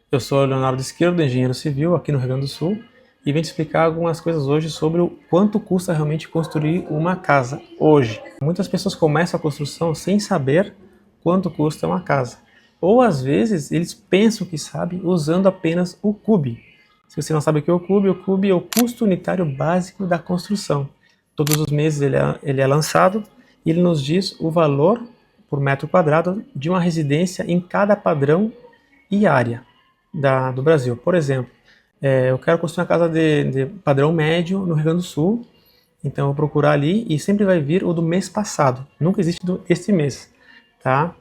Eu sou Leonardo Esquerdo, engenheiro civil aqui no Rio Grande do Sul e venho te explicar algumas coisas hoje sobre o quanto custa realmente construir uma casa hoje. Muitas pessoas começam a construção sem saber quanto custa uma casa. Ou às vezes eles pensam que sabem usando apenas o CUB. Se você não sabe o que é o CUB é o custo unitário básico da construção. Todos os meses ele é lançado e ele nos diz o valor por metro quadrado de uma residência em cada padrão e área do Brasil. Por exemplo, eu quero construir uma casa de padrão médio no Rio Grande do Sul, então eu vou procurar ali e sempre vai vir o do mês passado, nunca existe este mês, tá?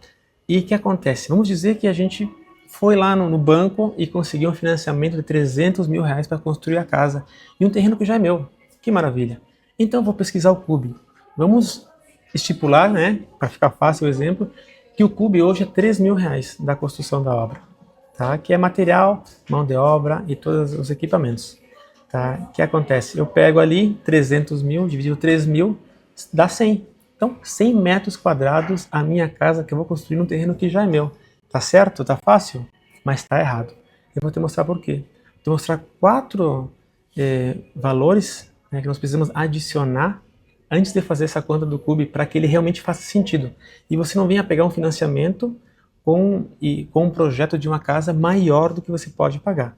E o que acontece? Vamos dizer que a gente foi lá no banco e conseguiu um financiamento de 300 mil reais para construir a casa, e um terreno que já é meu, que maravilha. Então eu vou pesquisar o CUB. Vamos estipular, né, para ficar fácil o exemplo, que o CUB hoje é 3 mil reais da construção da obra. Tá? Que é material, mão de obra e todos os equipamentos. Tá? O que acontece? Eu pego ali 300 mil, dividido 3 mil, dá 100. Então, 100 metros quadrados a minha casa que eu vou construir num terreno que já é meu. Tá certo? Tá fácil? Mas tá errado. Eu vou te mostrar por quê. Vou te mostrar 4 valores, né, que nós precisamos adicionar antes de fazer essa conta do CUB para que ele realmente faça sentido. E você não venha pegar um financiamento com um projeto de uma casa maior do que você pode pagar.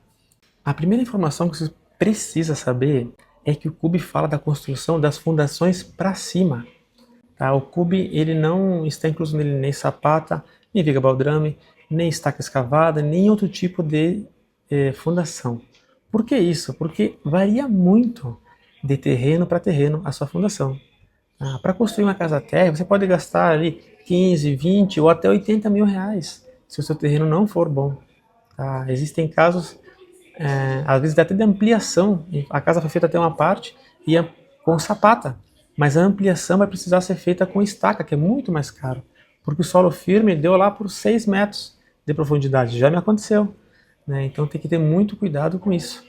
A primeira informação que você precisa saber é que o CUB fala da construção das fundações para cima. Tá? O CUB ele não está incluso nele nem sapata, nem viga baldrame, nem estaca escavada, nem outro tipo de fundação. Por que isso? Porque varia muito de terreno para terreno a sua fundação. Para construir uma casa térrea, você pode gastar ali 15, 20 ou até 80 mil reais, se o seu terreno não for bom. Tá? Existem casos, às vezes até de ampliação. A casa foi feita até uma parte e com sapata, mas a ampliação vai precisar ser feita com estaca, que é muito mais caro, porque o solo firme deu lá por 6 metros de profundidade. Já me aconteceu. Né? Então tem que ter muito cuidado com isso.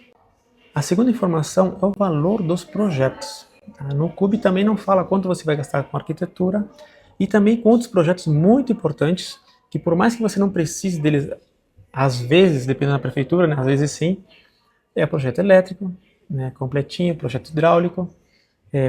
A segunda informação é o valor dos projetos. No CUB também não fala quanto você vai gastar com arquitetura e também com outros projetos muito importantes que por mais que você não precise deles, às vezes, dependendo da prefeitura, né, às vezes sim, é projeto elétrico, né, completinho, projeto hidráulico,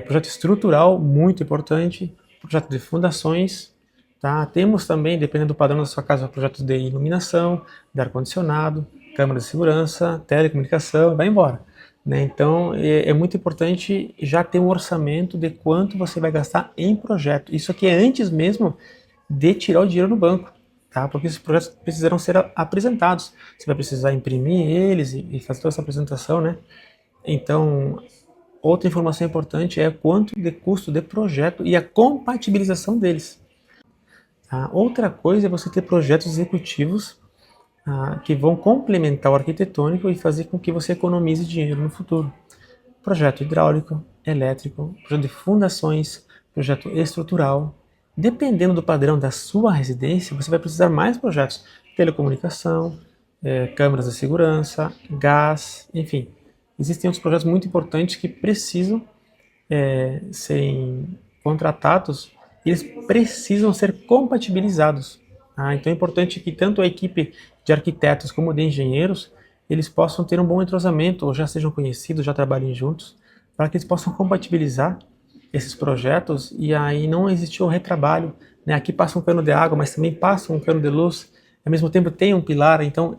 projeto estrutural, muito importante, projeto de fundações. Tá? Temos também, dependendo do padrão da sua casa, projetos de iluminação, de ar-condicionado, câmera de segurança, telecomunicação, vai embora. Né? Então é muito importante já ter um orçamento de quanto você vai gastar em projeto. Isso aqui é antes mesmo de tirar o dinheiro no banco, tá? Porque esses projetos precisarão ser apresentados. Você vai precisar imprimir eles e fazer toda essa apresentação, né? Então, outra informação importante é quanto de custo de projeto e a compatibilização deles. Tá? Outra coisa é você ter projetos executivos que vão complementar o arquitetônico e fazer com que você economize dinheiro no futuro. Projeto hidráulico, elétrico, projeto de fundações, projeto estrutural. Dependendo do padrão da sua residência, você vai precisar mais projetos. Telecomunicação, câmeras de segurança, gás, enfim. Existem outros projetos muito importantes que precisam serem contratados e eles precisam ser compatibilizados. Então é importante que tanto a equipe de arquitetos como de engenheiros eles possam ter um bom entrosamento, ou já sejam conhecidos, já trabalhem juntos, para que eles possam compatibilizar esses projetos e aí não existir o retrabalho. Né? Aqui passa um cano de água, mas também passa um cano de luz, ao mesmo tempo tem um pilar, então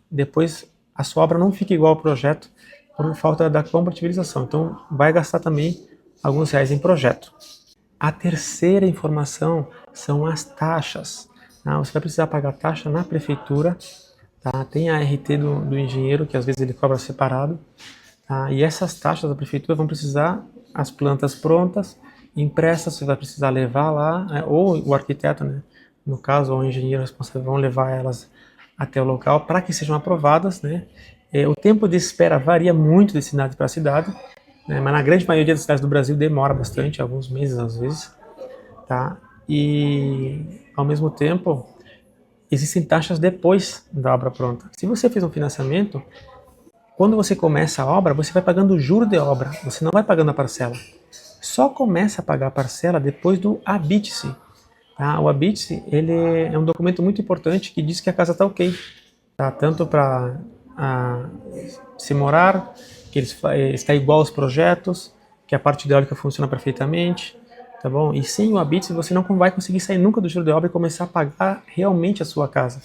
depois a sua obra não fica igual ao projeto por falta da compatibilização. Então vai gastar também alguns reais em projeto. A terceira informação são as taxas. Você vai precisar pagar taxa na prefeitura. Tá? Tem a RT do engenheiro, que às vezes ele cobra separado. Tá? E essas taxas da prefeitura vão precisar as plantas prontas, impressas, você vai precisar levar lá, né? Ou o arquiteto, né? No caso, ou o engenheiro responsável vão levar elas até o local para que sejam aprovadas. Né? O tempo de espera varia muito de cidade para cidade, né? Mas na grande maioria das cidades do Brasil demora bastante, alguns meses às vezes. Tá? E ao mesmo tempo existem taxas depois da obra pronta. Se você fez um financiamento, quando você começa a obra, você vai pagando o juro de obra, você não vai pagando a parcela. Só começa a pagar a parcela depois do habite-se. Tá? O habite-se ele é um documento muito importante que diz que a casa está ok. tá? Tanto para se morar, que está igual aos projetos, que a parte hidráulica funciona perfeitamente, tá bom? E sem o Habite você não vai conseguir sair nunca do giro de obra e começar a pagar realmente a sua casa.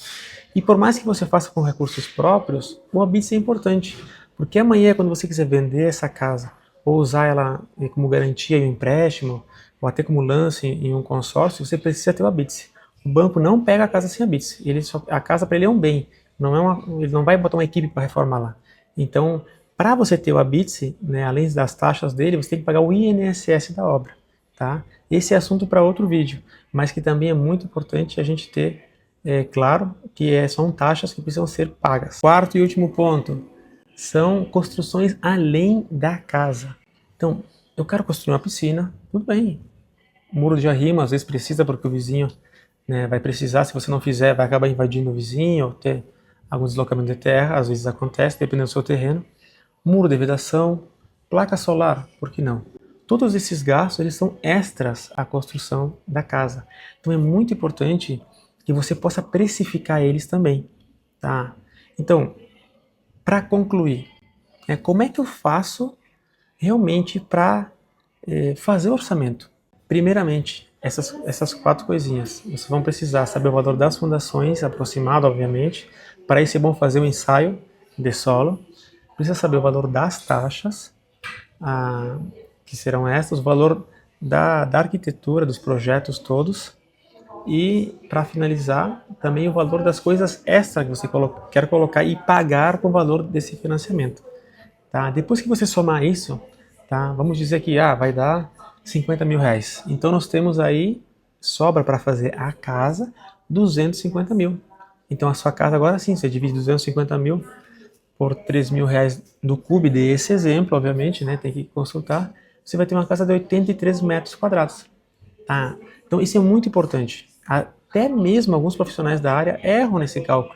E por mais que você faça com recursos próprios, o Habite é importante, porque amanhã quando você quiser vender essa casa ou usar ela como garantia em um empréstimo, ou até como lance em um consórcio, você precisa ter o Habite. O banco não pega a casa sem Habite. A casa para ele é um bem, ele não vai botar uma equipe para reformar lá. Então, para você ter o Habite, né, além das taxas dele, você tem que pagar o INSS da obra. Tá? Esse é assunto para outro vídeo, mas que também é muito importante a gente ter claro que são taxas que precisam ser pagas. Quarto e último ponto, são construções além da casa. Então, eu quero construir uma piscina, tudo bem. Muro de arrimo, às vezes precisa porque o vizinho, né, vai precisar, se você não fizer, vai acabar invadindo o vizinho, ou ter algum deslocamento de terra, às vezes acontece, dependendo do seu terreno. Muro de vedação, placa solar, por que não? Todos esses gastos, eles são extras à construção da casa. Então é muito importante que você possa precificar eles também, tá? Então, para concluir, como é que eu faço realmente para fazer o orçamento? Primeiramente, essas 4 coisinhas. Vocês vão precisar saber o valor das fundações, aproximado, obviamente. Para isso é bom fazer um ensaio de solo. Precisa saber o valor das taxas, que serão estas, o valor da arquitetura, dos projetos todos. E, para finalizar, também o valor das coisas extra que você quer colocar e pagar com o valor desse financiamento. Tá? Depois que você somar isso, tá? Vamos dizer que vai dar 50 mil reais. Então nós temos aí, sobra para fazer a casa, 250 mil. Então a sua casa agora sim, você divide 250 mil por 3 mil reais do CUB desse exemplo, obviamente, né? Tem que consultar. Você vai ter uma casa de 83 metros quadrados. Tá? Então isso é muito importante. Até mesmo alguns profissionais da área erram nesse cálculo,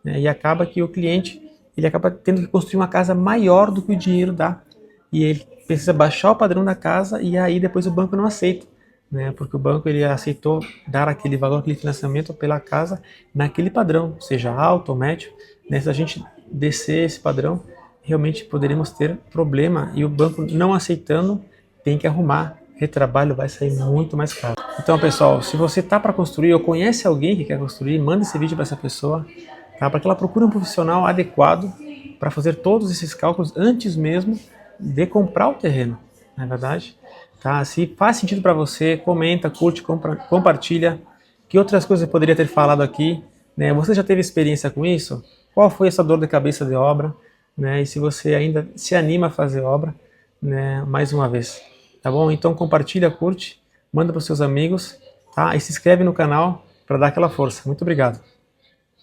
né? E acaba que o cliente ele acaba tendo que construir uma casa maior do que o dinheiro dá. E ele precisa baixar o padrão da casa e aí depois o banco não aceita, né? Porque o banco ele aceitou dar aquele valor, aquele financiamento pela casa naquele padrão, seja alto ou médio, né? Se a gente descer esse padrão, realmente poderíamos ter problema e o banco não aceitando tem que arrumar. Retrabalho vai sair muito mais caro. Então, pessoal, se você está para construir ou conhece alguém que quer construir, manda esse vídeo para essa pessoa, tá? Para que ela procure um profissional adequado para fazer todos esses cálculos antes mesmo de comprar o terreno, não é verdade? Tá? Se faz sentido para você, comenta, curte, compartilha. Que outras coisas eu poderia ter falado aqui, né? Você já teve experiência com isso? Qual foi essa dor de cabeça de obra? Né? E se você ainda se anima a fazer obra, né? Mais uma vez, tá bom? Então compartilha, curte, manda para os seus amigos, tá? E se inscreve no canal para dar aquela força. Muito obrigado.